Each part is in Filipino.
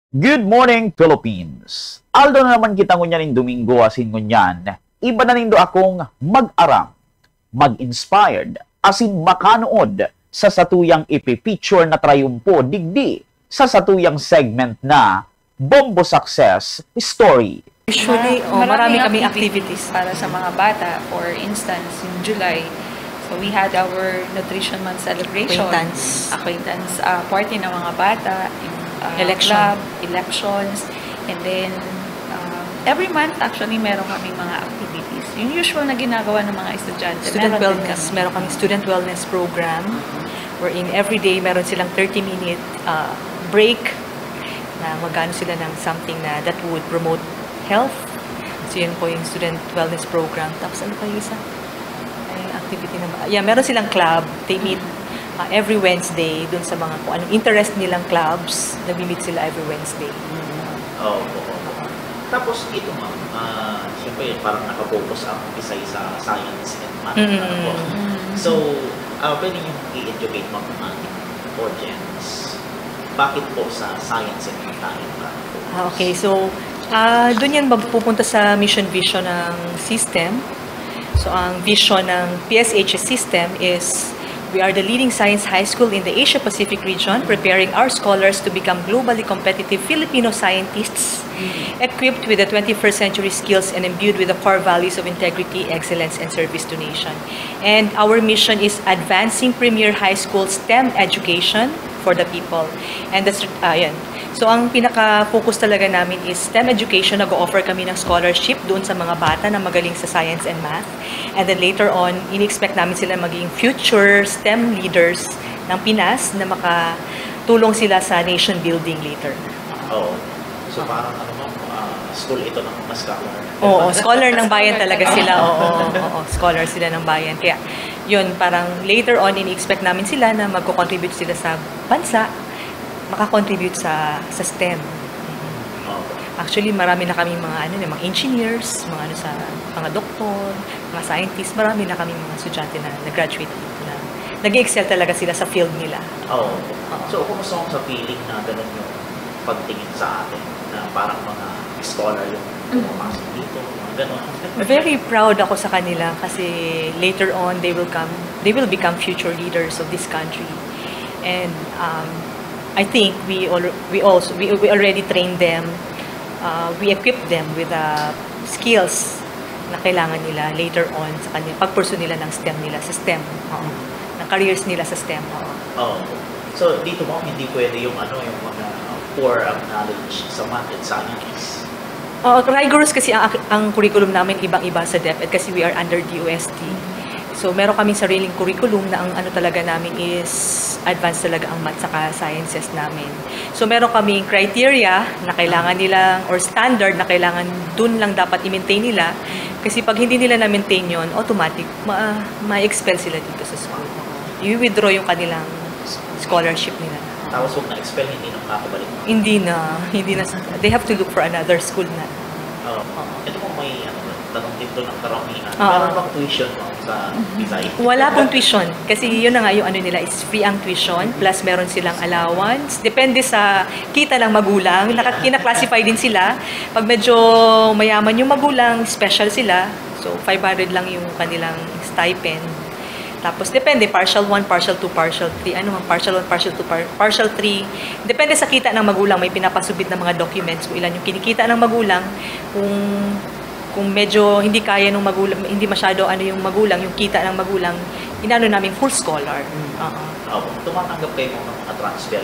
Good morning, Philippines! Aldo na naman kita ngunyan Domingo asin ngunyan. Iba na nindo akong mag-aram, mag-inspired, asin makanood sa satuyang ipipicture na trayumpo digdi sa satuyang segment na Bombo Success Story. Usually, marami kaming activities para sa mga bata. For instance, in July, so we had our Nutrition Month celebration. Acquaintance party ng mga bata. Club, elections, and then every month actually meron kaming mga activities. Yung usual na ginagawa ng mga estudyante. Meron kaming student wellness program wherein every day meron silang 30-minute break na magano sila ng something na that would promote health. So yun po yung student wellness program. Tapos ano pa yung isa? Ay, activity na meron silang club. They meet every Wednesday dun sa mga kung anong interest nilang clubs. Nag-meet sila every Wednesday. Oo. Tapos ito ma'am, siyempre parang nakapokus ang isa sa science and math. So, pwede nyo i-educate ma'am ang ating audience. Bakit po sa science and math tayo nakapokus? Okay, so dun yan pupunta sa mission vision ng system. So, ang vision ng PSH system is we are the leading science high school in the Asia-Pacific region, preparing our scholars to become globally competitive Filipino scientists, equipped with the 21st century skills and imbued with the core values of integrity, excellence, and service to nation. And our mission is advancing premier high school STEM education for the people. And that's, So, ang pinaka-focus talaga namin is STEM education. Nag-offer kami ng scholarship doon sa mga bata na magaling sa science and math. And then later on, ini-expect namin sila maging future STEM leaders ng Pinas na makatulong sila sa nation building later. Oo. So, parang school ito ng mga scholar. Oo, scholar ng bayan talaga sila. Oo, scholar sila ng bayan. Kaya, yun, parang later on, ini-expect namin sila na magko-contribute sila sa bansa, makakontribute sa STEM. Actually, marami na kaming mga mga engineers, mga doktor, mga scientists, marami na kaming mga estudyante na nag-graduate dito na nag-excel talaga sila sa field nila. Oo. So, kumusta mo sa feeling na ganun yung pagtingin sa atin na parang mga scholar yung pumapasok dito, mga ganun? Very proud ako sa kanila kasi later on they will become future leaders of this country. And I think we already trained them. We equipped them with the skills na kailangan nila later on sa kanila pag-pursue nila ng STEM nila sa STEM. Ng careers nila sa STEM. So dito mo hindi pwede yung yung mga core of knowledge sa math and science. Rigorous kasi ang curriculum namin ibang-iba sa DepEd kasi we are under DOST. So, meron kaming sariling curriculum na ang talaga namin is advanced talaga ang math saka sciences namin. So, meron kaming criteria na kailangan nilang or standard na kailangan dun lang dapat i-maintain nila. Kasi pag hindi nila na-maintain yun, automatic, ma-expel sila dito sa school. I-withdraw yung kanilang scholarship nila. Tapos huwag na-expel, hindi na makakabalik. Hindi na. They have to look for another school na. Ito po may tanong dito ng karamihan. Meron bang tuition mo sa Visay? Wala pong tuition. Kasi yun na nga yung nila is free ang tuition. Plus meron silang allowance. Depende sa kita ng magulang. Kina-classify din sila. Pag medyo mayaman yung magulang, special sila. So 500 lang yung kanilang stipend. Tapos depende, partial 1, partial 2, partial 3. Partial 1, partial 2, partial 3. Depende sa kita ng magulang. May pinapasubit na mga documents kung ilan yung kinikita ng magulang. Kung medyo hindi kaya nung magulang, hindi masyado yung magulang, yung kita ng magulang, inano namin full scholar. Tumatanggap kayo ng mga transfer?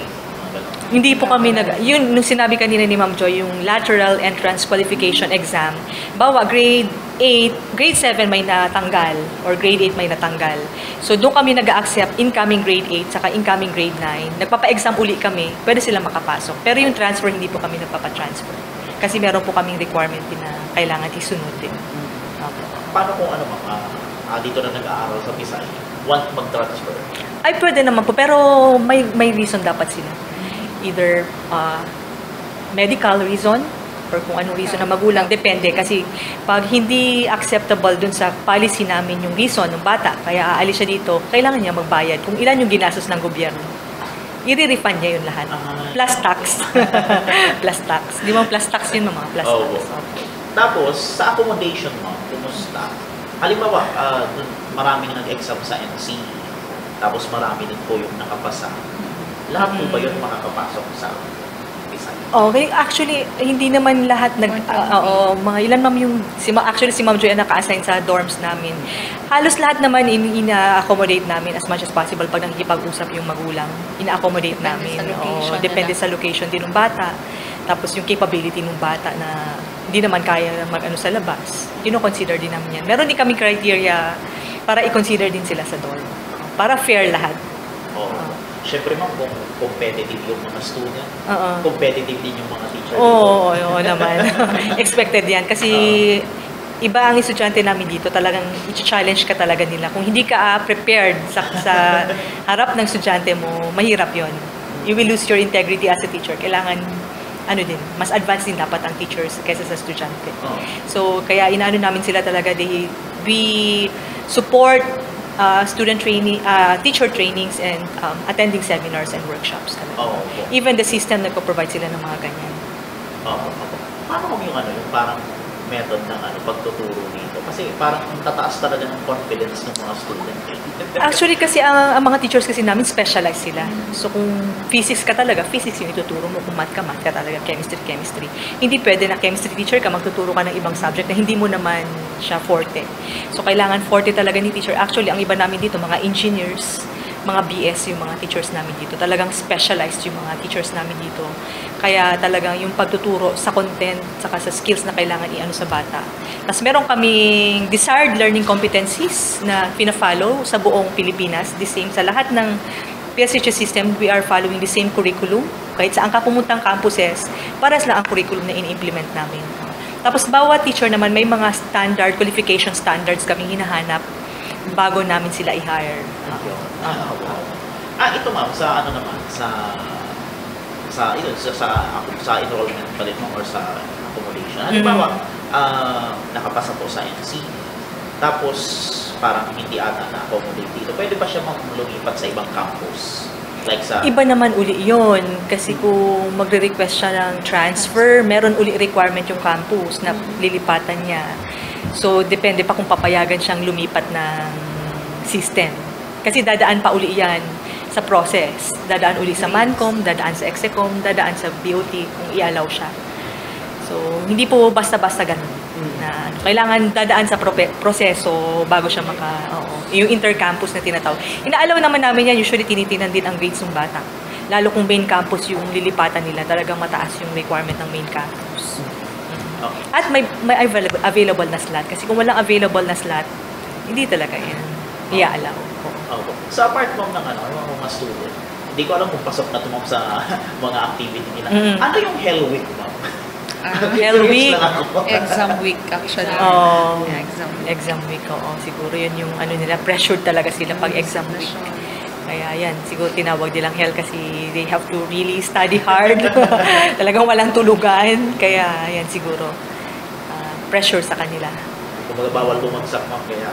Hindi po kami yun, nung sinabi kanina ni Ma'am Joy, yung lateral entrance qualification exam, bawa grade 8, grade 7 may natanggal, or grade 8 may natanggal. So, doon kami nag-accept incoming grade 8, saka incoming grade 9. Nagpapa-exam uli kami, pwede sila makapasok. Pero yung transfer, hindi po kami nagpapa-transfer. Kasi meron po kaming requirement na kailangan isunod din. Paano kung dito na nag-aaral sa Visay, want mag-transfer? Ay, pwede naman po, pero may reason dapat sila. Either medical reason, or kung anong reason na magulang, depende. Kasi pag hindi acceptable dun sa policy namin yung reason ng bata, kaya aalis siya dito, kailangan niya magbayad kung ilan yung ginastos ng gobyerno. i-refund niya yun lahat. Plus tax. Plus tax. Di ba plus tax yun, mga plus Oo. tax. Okay. Tapos, sa accommodation mo, kumusta? Halimbawa, maraming nag-exam sa NC, tapos marami din po yung nakapasa. Lahat po ba yun makakapasok sa Pisay? Okay, actually, hindi naman lahat mga ilan ma'am yung, actually si Ma'am Joy ang naka-assign sa dorms namin. Halos lahat naman ina-accommodate namin as much as possible pag nakikipag-usap yung magulang. Ina-accommodate namin. Depende sa location din ng bata. Tapos yung capability ng bata na hindi naman kaya mag-ano sa labas. Consider din namin yan. Meron din kami criteria para i-consider din sila sa dorm. Para fair lahat. Siyempre ma'am, kung competitive yung mga student, competitive din yung mga teacher. Oo naman. Expected yan. Kasi iba ang estudyante namin dito, talagang i-challenge ka talaga nila. Kung hindi ka prepared sa harap ng estudyante mo, mahirap yon. You will lose your integrity as a teacher. Kailangan, mas advanced din dapat ang teachers kaysa sa estudyante. So, kaya inaano namin sila talaga, we support student training, teacher trainings and attending seminars and workshops talaga. Even the system nagpo-provide sila ng mga ganyan. Paano kung yung parang method ng pagtuturo dito? Kasi parang tataas talaga ng confidence ng mga student. Actually kasi ang mga teachers kasi namin specialized sila. So kung physics ka talaga, physics yung ituturo mo. Kung math ka talaga, chemistry. Hindi pwede na chemistry teacher ka, magtuturo ka ng ibang subject na hindi mo naman siya forte. So kailangan forte talaga ni teacher. Actually, ang iba namin dito, mga engineers, mga BS yung mga teachers namin dito. Talagang specialized yung mga teachers namin dito. Kaya talagang yung pagtuturo sa content, saka sa skills na kailangan sa bata. Tapos meron kaming desired learning competencies na pina-follow sa buong Pilipinas. The same sa lahat ng PSHS system, we are following the same curriculum. Kahit saan ka pumuntang campuses, paras lang ang curriculum na in-implement namin. Tapos bawat teacher naman may mga qualification standards kaming hinahanap bago namin sila i-hire. Ito ma'am, sa enrollment pa rin mo or sa accommodation. Halimbawa, nakapasa po sa NC, tapos parang hindi ata na-accommodate dito. Pwede ba siya lumipat sa ibang campus? Like sa... Iba naman uli yun. Kasi kung magre-request siya ng transfer, meron uli requirement yung campus na lilipatan niya. So, depende pa kung papayagan siyang lumipat ng system. Kasi dadaan pa uli yan sa process. Dadaan uli sa Mancom, dadaan sa Execom, dadaan sa BOT kung i-allow siya. So, hindi po basta-basta ganun. Na, kailangan dadaan sa proseso bago siya yung intercampus na tinatawag. Ina-allow naman namin yan, usually tinitinan din ang grades ng bata. Lalo kung main campus yung lilipatan nila, talagang mataas yung requirement ng main campus. At may available na slot. Kasi kung walang available na slot, hindi talaga yan i-allow. Sa apart ma'am ng mga student, hindi ko alam kung pasok na tumam sa mga activity nila. Ano yung Hell Week ma'am? Hell Week? Exam week actually. Exam week, siguro yun yung nila, pressured talaga sila pag exam week. Kaya yan, siguro tinawag nilang hell kasi they have to really study hard. Talagang walang tulugan. Kaya yan siguro, pressure sa kanila. Kung bawal bumagsak ma'am, kaya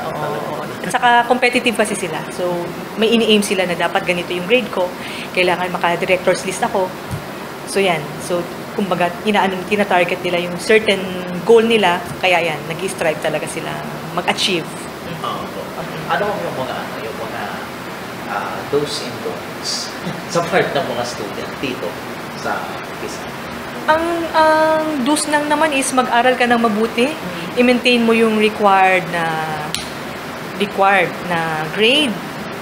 At saka competitive kasi sila. So, may ini-aim sila na dapat ganito yung grade ko. Kailangan maka-director's list ako. So, yan. So, kumbaga, tina-target nila yung certain goal nila. Kaya yan, nag-strive talaga sila mag-achieve. Ano yung mga do's and don'ts sa part ng mga student dito sa Pisay? Ang do's lang naman is mag-aral ka ng mabuti. I-maintain mo yung required na grade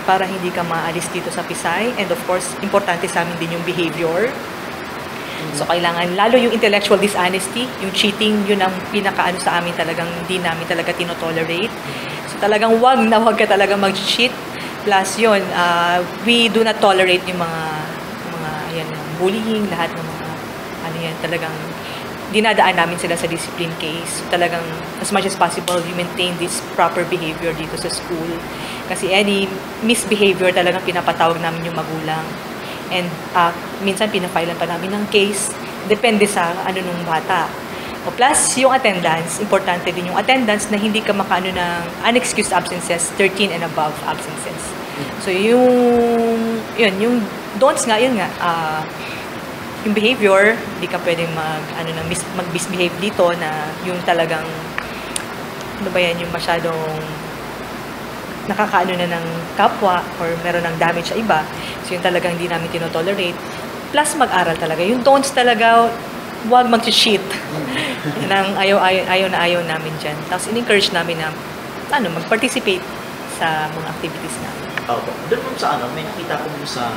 para hindi ka maalis dito sa Pisay. And of course, importante sa amin din yung behavior. So, kailangan, lalo yung intellectual dishonesty, yung cheating, yun ang pinakaano sa amin talagang hindi namin talaga tinotolerate. So, talagang wag ka talaga mag-cheat. Plus yun, we do not tolerate yung mga bullying, lahat ng mga talagang dinadaan namin sila sa discipline case. Talagang as much as possible, we maintain this proper behavior dito sa school. Kasi any misbehavior talagang pinapatawag namin yung magulang. And minsan pinafilean pa namin ng case. Depende sa nung bata. O plus, yung attendance, importante din yung attendance na hindi ka makaano ng unexcused absences, 13 and above absences. So yung don'ts nga, yun nga, yung behavior, hindi ka pwedeng mag-misbehave dito na yung talagang, ano ba yan, yung masyadong nakakaano na ng kapwa or meron ng damage sa iba. So yun talagang hindi namin tinotolerate. Plus mag-aral talaga. Yung don'ts talaga, huwag mag-cheat. Yan ang ayaw namin dyan. Tapos in-encourage namin na mag-participate sa mga activities namin. Okay. Doon mo sa may nakita ko mo sa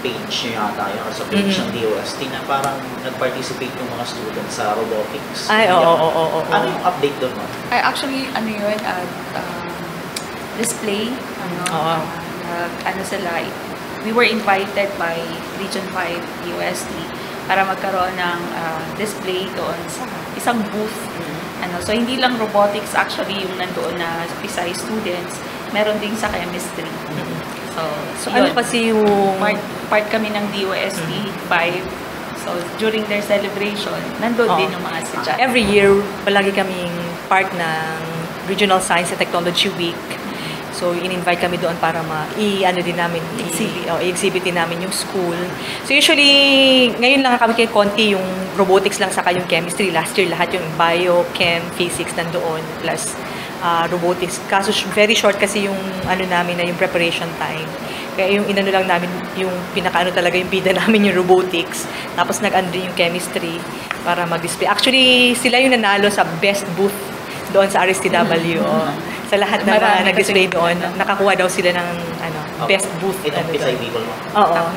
page niya yata, yung sa page ng DOST na parang nag-participate yung mga students sa robotics. Ay, oo. Ano yung update doon mo? Actually, yun, display, sila, we were invited by Region 5 DOST para magkaroon ng display doon sa isang booth. So hindi lang robotics actually yung nandoon na PSI students, meron din sa chemistry. So ano kasi yung part kami ng DOST 5. So during their celebration, nandoon din yung mga estudyante. Every year, palagi kaming part ng Regional Science and Technology Week. So, in-invite kami doon para i-exhibit din namin yung school. So, usually, ngayon lang kami kay konti yung robotics lang saka yung chemistry. Last year, lahat yung bio, chem, physics nandoon, plus robotics. Kaso, very short kasi yung namin na yung preparation time. Kaya yung lang namin, yung talaga yung bida namin yung robotics. Tapos, din yung chemistry para mag-display. Actually, sila yung nanalo sa best booth doon sa RSTW. Sa lahat na nag-display doon, nakakuha daw sila ng best booth. Itong PSI Bicol mo? Oo.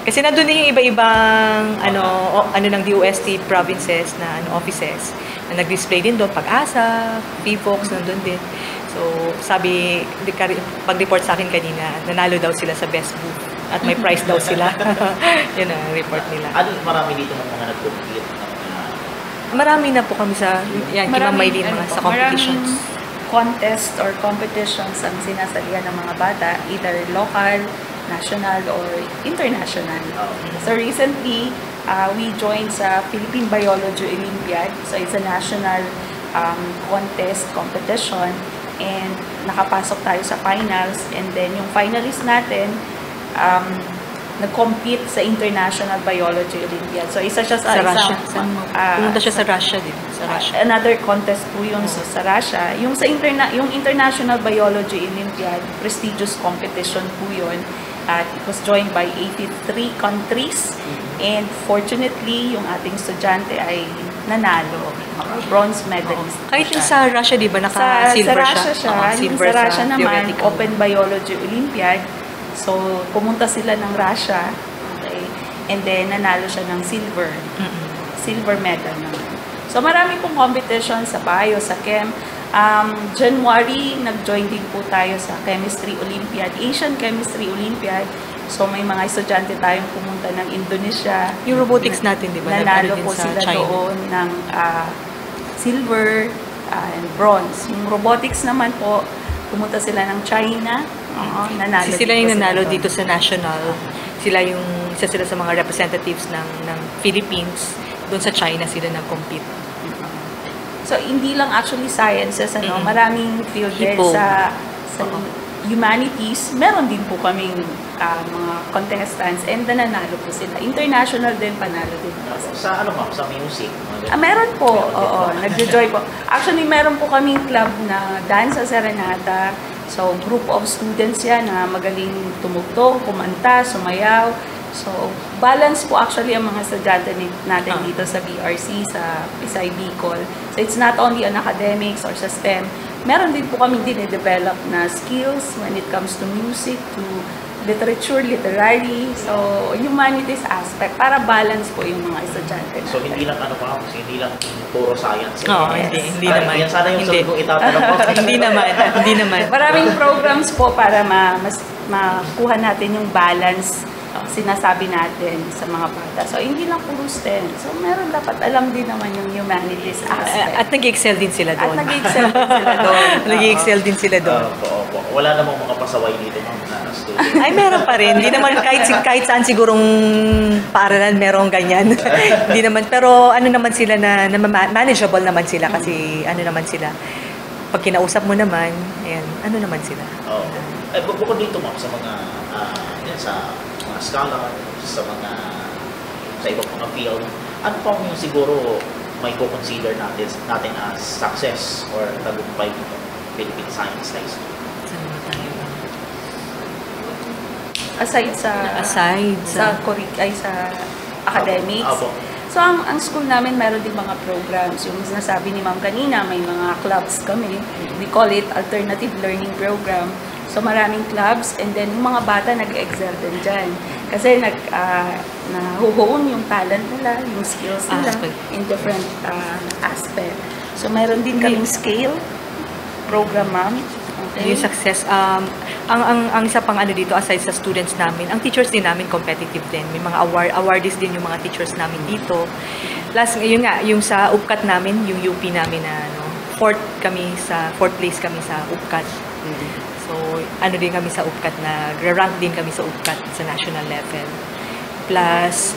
Kasi nandun din yung iba-ibang ng DOST provinces na offices na nag-display din doon. Pag-asa, PFOX, nandun din. So, sabi, pag-report sa akin kanina, nanalo daw sila sa best booth. At may prize daw sila. Yun ang report nila. Marami dito ng mga nag-compete? Marami na po kami sa, Kimamay din mga sa competitions. Contest or competitions ang sinasalihan ng mga bata, either local, national, or international. So recently, we joined sa Philippine Biology Olympiad. So it's a national competition, and nakapasok tayo sa finals, and then yung finalists natin nag-compete sa International Biology Olympiad. So isa siya sa Russia. Pumunta siya sa Russia din. Another contest po yun sa Russia. Yung sa yung International Biology Olympiad, prestigious competition po yun. It was joined by 83 countries. And fortunately, yung ating estudyante ay nanalo. Bronze medalist. Kahit yung sa Russia, di ba? Naka-silver siya. Yung sa Russia naman, Open Biology Olympiad. So, pumunta sila ng Russia. Okay. And then, nanalo siya ng silver. Silver medal naman. So, marami pong competition sa bio, sa chem. January, nag-join din po tayo sa Chemistry Olympiad, Asian Chemistry Olympiad. So, may mga estudyante tayong pumunta ng Indonesia. Yung robotics natin, di ba? Nanalo po sila doon ng silver and bronze. Yung robotics naman po, pumunta sila ng China. Nanalo sila yung nanalo dito sa national. Sila isa sila sa mga representatives ng Philippines. Doon sa China sila nag-compete. So, hindi lang actually sciences, maraming field din sa humanities. Meron din po kaming mga contestants, and nanalo po sila. International din, panalo din po. Sa sa music? Meron po, nagjo-joy po. Actually, meron po kaming club na Danza Serenata. So, group of students yan na magaling tumugtog, kumanta, sumayaw. So, balance po actually ang mga estudyante natin dito sa BRC, sa PSI Bicol. So, it's not only on academics or sa STEM. Meron din po kami dine-develop na skills when it comes to music, to literature, literary, so humanities aspect, para balance po yung mga estudyante natin. So, hindi lang hindi lang puro science. Hindi naman. Yan sana yung sabi kong itatanong ko. Hindi naman. Maraming programs po para makuha natin yung balance sinasabi natin sa mga bata. So, hindi lang puro STEM. So, meron dapat alam din naman yung humanities aspect. At nag-excel din sila doon. Nag-excel din sila doon. Wala namang mga pasaway dito, ma'am, na student. Ay, meron pa rin. Hindi naman kahit saan sigurong paaralan merong ganyan. Hindi naman. Pero naman sila na manageable naman sila kasi naman sila. Pag kinausap mo naman, ayan, naman sila. Bukod dito, ma'am, sa mga sa mga scholar, sa ibang mga field, ano pa yung siguro may consider natin as success or tagumpay ng Philippine Science High School? Aside sa academics. So, ang school namin, meron din mga programs. Yung sinasabi ni Ma'am kanina, may mga clubs kami. We call it Alternative Learning Program. So, maraming clubs. And then, yung mga bata nag-excel din dyan. Kasi nahuhone yung talent nila, yung skills nila in different aspect. So, meron din kaming scale program, ma'am. Yung success, ang isa pang ano dito, aside sa students namin, ang teachers din namin competitive din. May mga awardees din yung mga teachers namin dito. Plus, yun nga, yung sa UPCAT namin, yung UP namin na fourth place kami sa UPCAT. So, ano din kami sa UPCAT na, rank din kami sa UPCAT sa national level. Plus,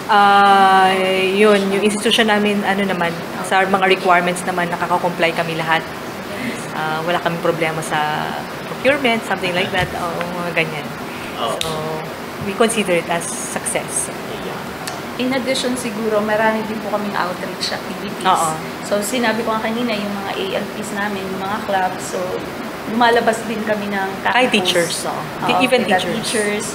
yung institution namin, sa mga requirements naman, nakaka-comply kami lahat. Wala kaming problema sa procurement, something like that, o mga ganyan. So, we consider it as success. In addition, siguro, marami din po kaming outreach activities. So, sinabi ko nga kanina, yung mga ALPs namin, yung mga clubs, so, lumalabas din kami ng campus. Kay teachers, even teachers.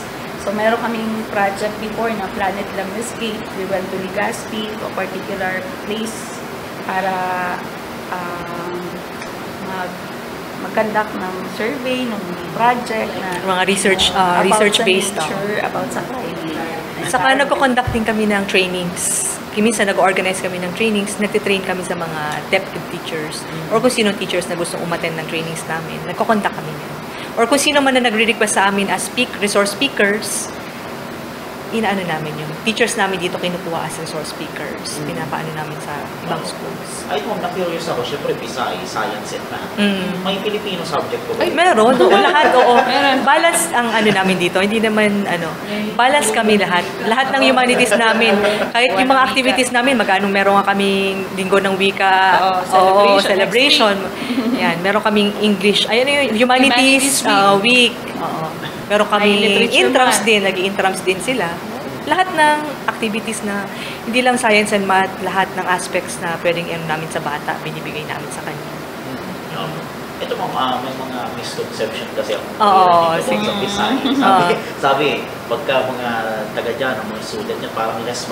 So, meron kaming project before na Planet Landscape. We went to Legazpi, a particular place, para mag-conduct ng survey, ng project na mga research based about sa climate. Saka nagko-conduct din kami ng trainings. Minsan nag-organize kami ng trainings, nagtitrain kami sa mga deputy teachers or kung sino teachers na gustong umattend ng trainings namin, nagko-conduct kami niyan. Or kung sino man na nagre-request sa amin as resource speakers, inaano namin yung teachers namin dito kinukuha as resource speakers. Pinapaano namin sa ibang schools. Ay, na-curious ako. Siyempre, Bisay, Science and Math. May Filipino subject po ba? Ay, meron. Lahat, oo. Balance ang namin dito. Hindi naman, balance kami lahat. Lahat ng humanities namin. Kahit yung mga activities namin, meron nga kaming linggo ng wika, celebration. Yan, meron kaming English, humanities week. Meron kami intrams din, nag-i-intrams din sila. Lahat ng activities na, hindi lang science and math, lahat ng aspects na pwedeng namin sa bata, binibigay namin sa kanya. Ito may mga misconception kasi ako. Sige. Sabi, pagka mga taga dyan, mga student niya, parang less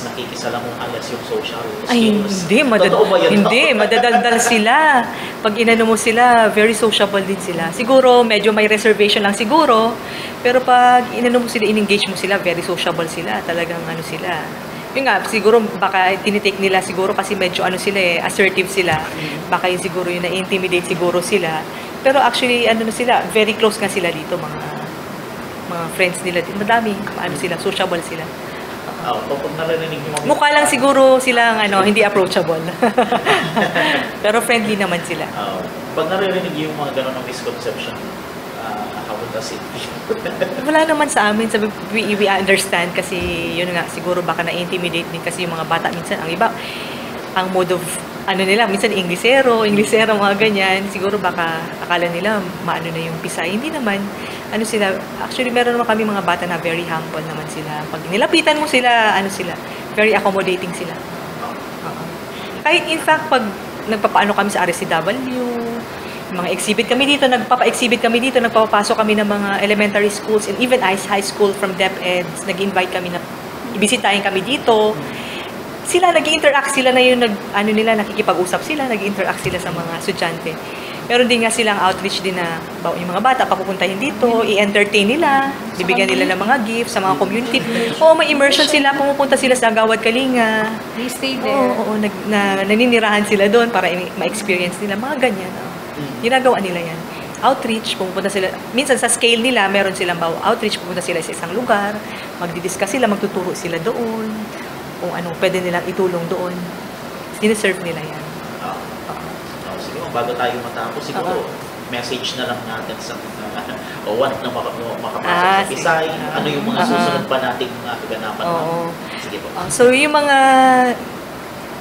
nakikisalamuhan, less yung social skills. Ay, hindi, madadaldal sila. Pag inano mo sila, very sociable din sila. Siguro, medyo may reservation lang siguro, pero pag inano mo sila, in-engage mo sila, very sociable sila. Talagang sila. Yun nga, siguro baka tinitake nila siguro kasi medyo sila assertive sila. Baka yun siguro yung na-intimidate siguro sila. Pero actually, sila, very close nga sila dito, mga friends nila. Madami, sila, sociable sila. Pag narinig yung mukha lang siguro silang hindi approachable. Pero friendly naman sila. Pag naririnig yung mga gano'n ng misconception, how does it feel? Wala naman sa amin. Sabi, we understand kasi yun nga, siguro baka na-intimidate din kasi yung mga bata minsan. Ang iba, ang mode of, nila, minsan Inglesero, mga ganyan. Siguro baka akala nila, na yung Pisay. Hindi naman. Sila, actually meron naman kami mga bata na very humble naman sila. Pag nilapitan mo sila, sila, very accommodating sila. Kahit in fact, pag nagpapaano kami sa RSCW, mga exhibit kami dito, nagpapa-exhibit kami dito, nagpapasok kami ng mga elementary schools and even high school from DepEd. Nag-invite kami na ibisitahin kami dito. Sila, nag-interact sila na yung nakikipag-usap sila, nag-interact sila sa mga estudyante. Meron din nga silang outreach din na yung mga bata papupuntahin dito, i-entertain nila, bibigyan nila ng mga gifts sa mga community. May immersion sila, pumupunta sila sa Agawad Kalinga. They stay there. Naninirahan sila doon para ma-experience nila, mga ganyan. Ginagawa nila yan. Outreach, pumunta sila, minsan sa scale nila, meron silang outreach, pumunta sila sa isang lugar, magdidiscuss sila, magtuturo sila doon, kung pwede nilang itulong doon. Siniserve nila yan. Siguro, bago tayo matapos, siguro, message na lang natin sa want na makapasok sa Pisay. Ano yung mga susunod pa nating mga kaganapan? Sige po. So, yung mga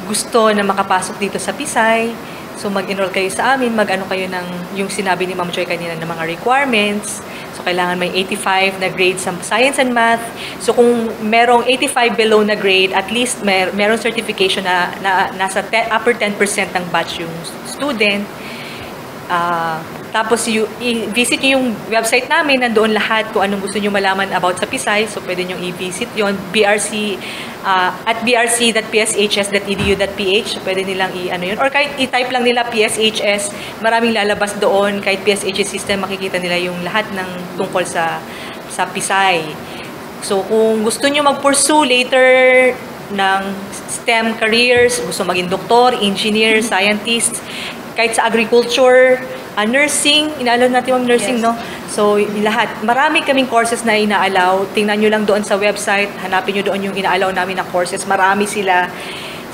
gusto na makapasok dito sa Pisay, So mag-enroll kayo sa amin, mag-ano kayo ng yung sinabi ni Ma'am Joy kanina ng mga requirements. So kailangan may 85 na grade sa science and math. So kung merong 85 below na grade, at least merong certification na nasa upper 10% ng batch yung student. Tapos i-visit nyo yung website namin, nandoon lahat kung anong gusto nyo malaman about sa Pisay. So pwede nyo i-visit yon BRC at brc.pshs.edu.ph. So, pwede nilang i-ano yun. Or kahit i-type lang nila PSHS, maraming lalabas doon. Kahit PSHS system, makikita nila yung lahat ng tungkol sa Pisay. So kung gusto nyo mag-pursue later ng STEM careers, gusto maging doktor, engineer, scientist, kahit sa agriculture, nursing, inaalaw natin yung nursing, Yes. no? So, lahat. Marami kaming courses na inaalaw. Tingnan nyo lang doon sa website, hanapin nyo doon yung inaalaw namin na courses. Marami sila.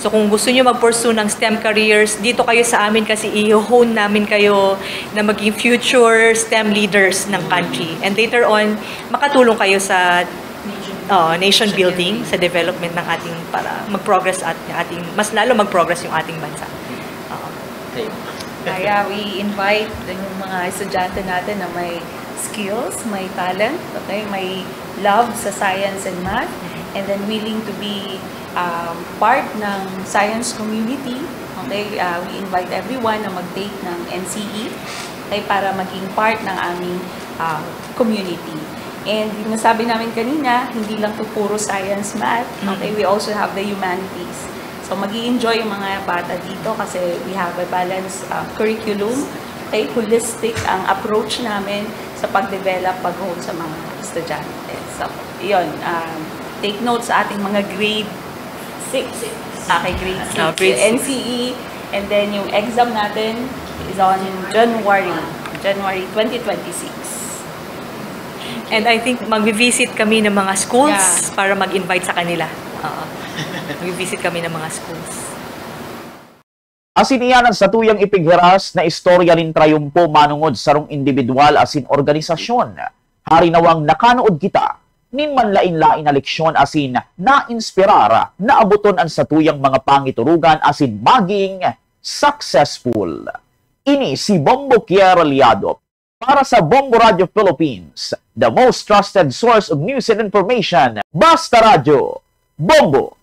So, kung gusto nyo mag-pursue ng STEM careers, dito kayo sa amin kasi i-hone namin kayo na maging future STEM leaders ng country. And later on, makatulong kayo sa nation building, sa development ng ating, para mag-progress at ating, mas lalo mag-progress yung ating bansa. Okay. Kaya we invite yung mga estudyante natin na may skills, may talent, okay, may love sa science and math, and then willing to be part ng science community. Okay, we invite everyone na mag-take ng NCE, okay, para maging part ng aming community. And yung nasabi namin kanina, hindi lang to puro science, math, okay, we also have the humanities. So, mag-i-enjoy yung mga bata dito kasi we have a balanced curriculum. Okay, holistic ang approach namin sa pag-develop, pag-hold sa mga estudyante. So, yun. Take note sa ating mga grade 6. Okay, grade 6. Grade 6. NCE. And then, yung exam natin is on January 2026. And I think mag-visit kami ng mga schools Yeah. para mag-invite sa kanila. Mag-visit kami ng mga schools. Asin iyanan sa tuyang ipighiras na istorya rin trayumpo manungod sarong individual asin organisasyon. Hari nawang nakanood kita, nin manlain-lain na leksyon asin na-inspirar na abuton ang sa tuyang mga pangiturugan asin maging successful. Ini si Bombo Kier Aliado para sa Bombo Radio Philippines, the most trusted source of news and information. Basta Radio, Bombo!